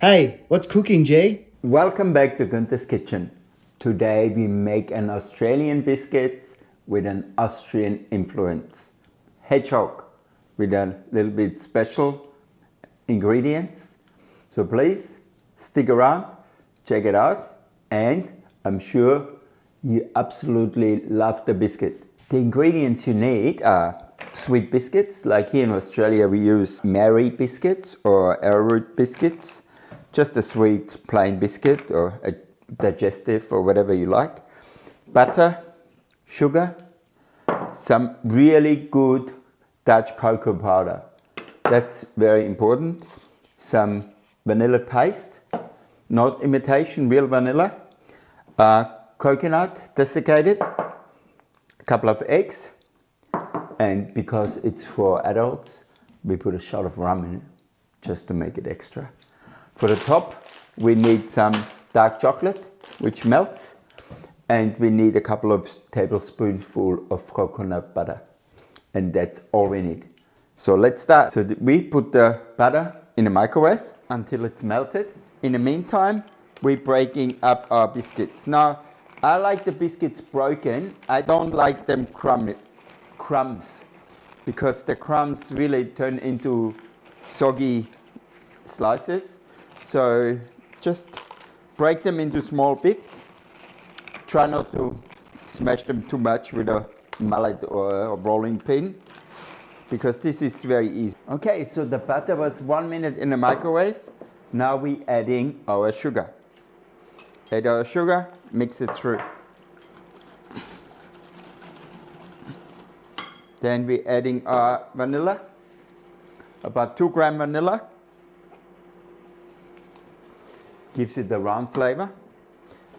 Hey, what's cooking, Jay? Welcome back to Günther's Kitchen. Today we make an Australian biscuits with an Austrian influence. Hedgehog with a little bit special ingredients. So please stick around, check it out, and I'm sure you absolutely love the biscuit. The ingredients you need are sweet biscuits, like here in Australia we use Mary biscuits or arrowroot biscuits. Just a sweet plain biscuit or a digestive or whatever you like. Butter, sugar, some really good Dutch cocoa powder. That's very important. Some vanilla paste, not imitation, real vanilla. Coconut, desiccated. A couple of eggs. And because it's for adults, we put a shot of rum in it, just to make it extra. For the top, we need some dark chocolate, which melts, and we need a couple of tablespoonfuls of coconut butter. And that's all we need. So let's start. So we put the butter in the microwave until it's melted. In the meantime, we're breaking up our biscuits. Now, I like the biscuits broken. I don't like them crumbs, because the crumbs really turn into soggy slices. So just break them into small bits. Try not to smash them too much with a mallet or a rolling pin, because this is very easy. Okay, so the butter was 1 minute in the microwave. Now we're adding our sugar. Add our sugar, mix it through. Then we're adding our vanilla, about 2 grams vanilla. Gives it the round flavor.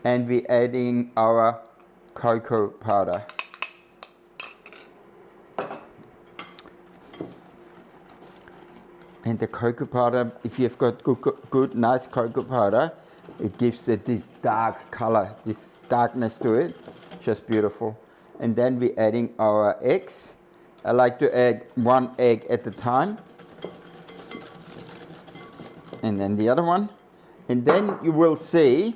And we're adding our cocoa powder. And the cocoa powder, if you've got good nice cocoa powder, it gives it this dark color, this darkness to it. Just beautiful. And then we're adding our eggs. I like to add 1 egg at a time. And then the other one. And then you will see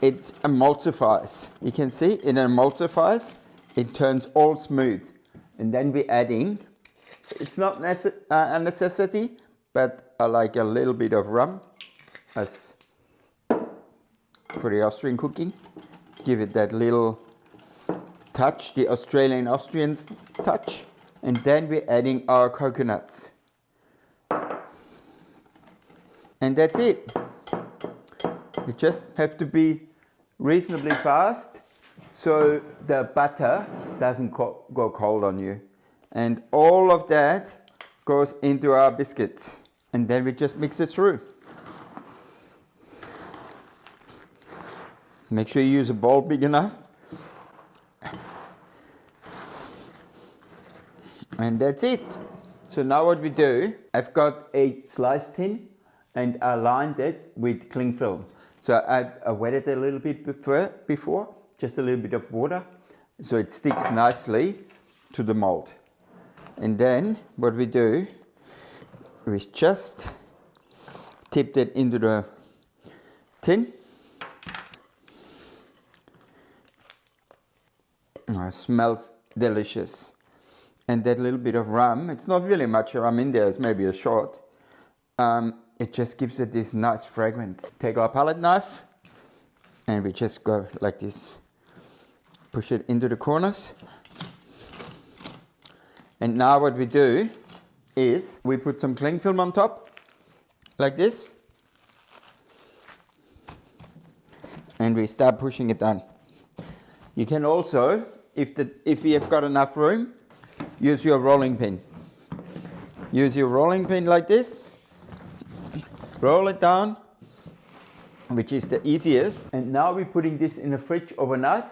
it emulsifies. You can see it emulsifies. It turns all smooth. And then we're adding, it's not a necessity, but I like a little bit of rum as for the Austrian cooking. Give it that little touch, the Austrian touch. And then we're adding our coconuts. And that's it. You just have to be reasonably fast so the butter doesn't go cold on you. And all of that goes into our biscuits. And then we just mix it through. Make sure you use a bowl big enough. And that's it. So now what we do, I've got a slice tin and I lined it with cling film. So I wet it a little bit before, just a little bit of water, so it sticks nicely to the mold. And then what we do, we just tip it into the tin. Oh, it smells delicious. And that little bit of rum, it's not really much rum in there, it's maybe a shot. It just gives it this nice fragrance. Take our palette knife and we just go like this. Push it into the corners. And now what we do is we put some cling film on top, like this. And we start pushing it down. You can also, if you have got enough room, use your rolling pin. Use your rolling pin like this. Roll it down, which is the easiest. And now we're putting this in the fridge overnight,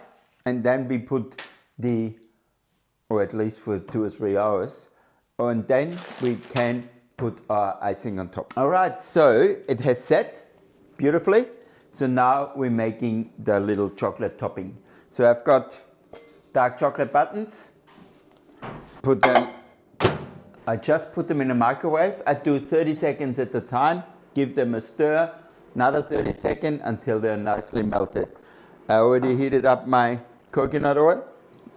and then we put or at least for 2 or 3 hours, and then we can put our icing on top. All right, so it has set beautifully. So now we're making the little chocolate topping. So I've got dark chocolate buttons. I just put them in the microwave. I do 30 seconds at a time. Give them a stir another 30 seconds until they're nicely melted. I already heated up my coconut oil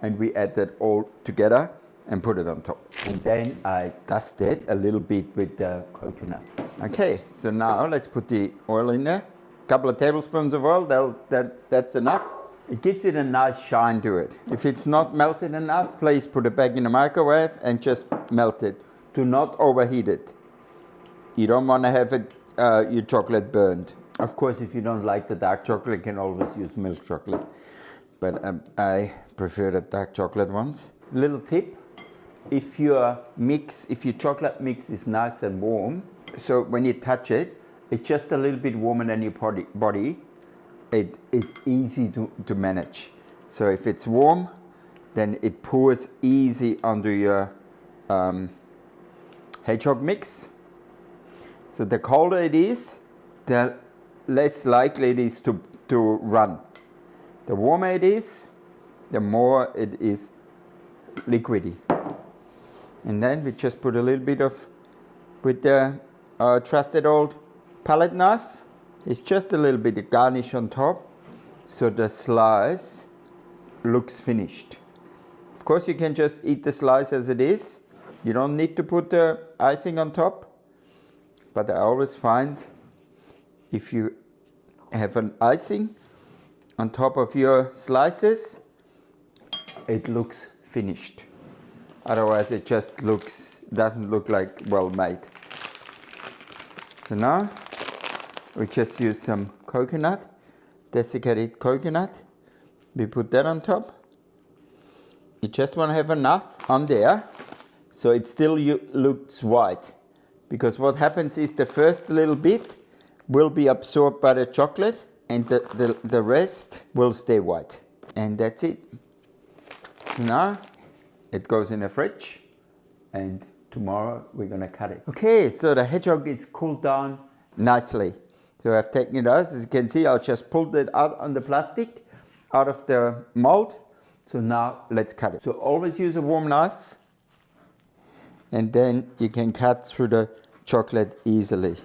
and we add that all together and put it on top. And then I dust it a little bit with the coconut. Okay, so now let's put the oil in there. A couple of tablespoons of oil, that's enough. It gives it a nice shine to it. If it's not melted enough, please put it back in the microwave and just melt it. Do not overheat it. You don't want to have it, your chocolate burned. Of course, if you don't like the dark chocolate, you can always use milk chocolate. But I prefer the dark chocolate ones. Little tip, if your chocolate mix is nice and warm, so when you touch it, it's just a little bit warmer than your body. It's easy to manage. So if it's warm, then it pours easy onto your hedgehog mix. So the colder it is, the less likely it is to run. The warmer it is, the more it is liquidy. And then we just put a little bit of, with the trusted old palette knife, it's just a little bit of garnish on top, so the slice looks finished. Of course, you can just eat the slice as it is. You don't need to put the icing on top. But I always find if you have an icing on top of your slices, it looks finished. Otherwise, it just doesn't look like well made. So now we just use some coconut, desiccated coconut. We put that on top. You just want to have enough on there so it still looks white. Because what happens is the first little bit will be absorbed by the chocolate and the rest will stay white. And that's it. Now it goes in the fridge and tomorrow we're going to cut it. Okay, so the hedgehog is cooled down nicely. So I've taken it out. As you can see, I'll just pulled it out on the plastic, out of the mold. So now let's cut it. So always use a warm knife and then you can cut through the chocolate easily.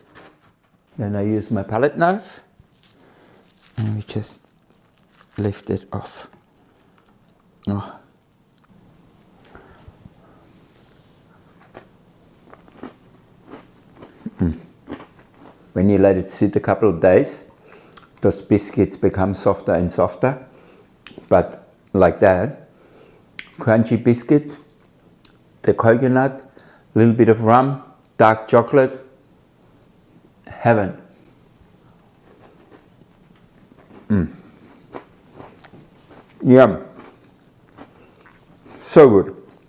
Then I use my palette knife and we just lift it off. Oh. When you let it sit a couple of days, those biscuits become softer and softer. But like that, crunchy biscuit, the coconut, a little bit of rum, dark chocolate, heaven. Yum. So good.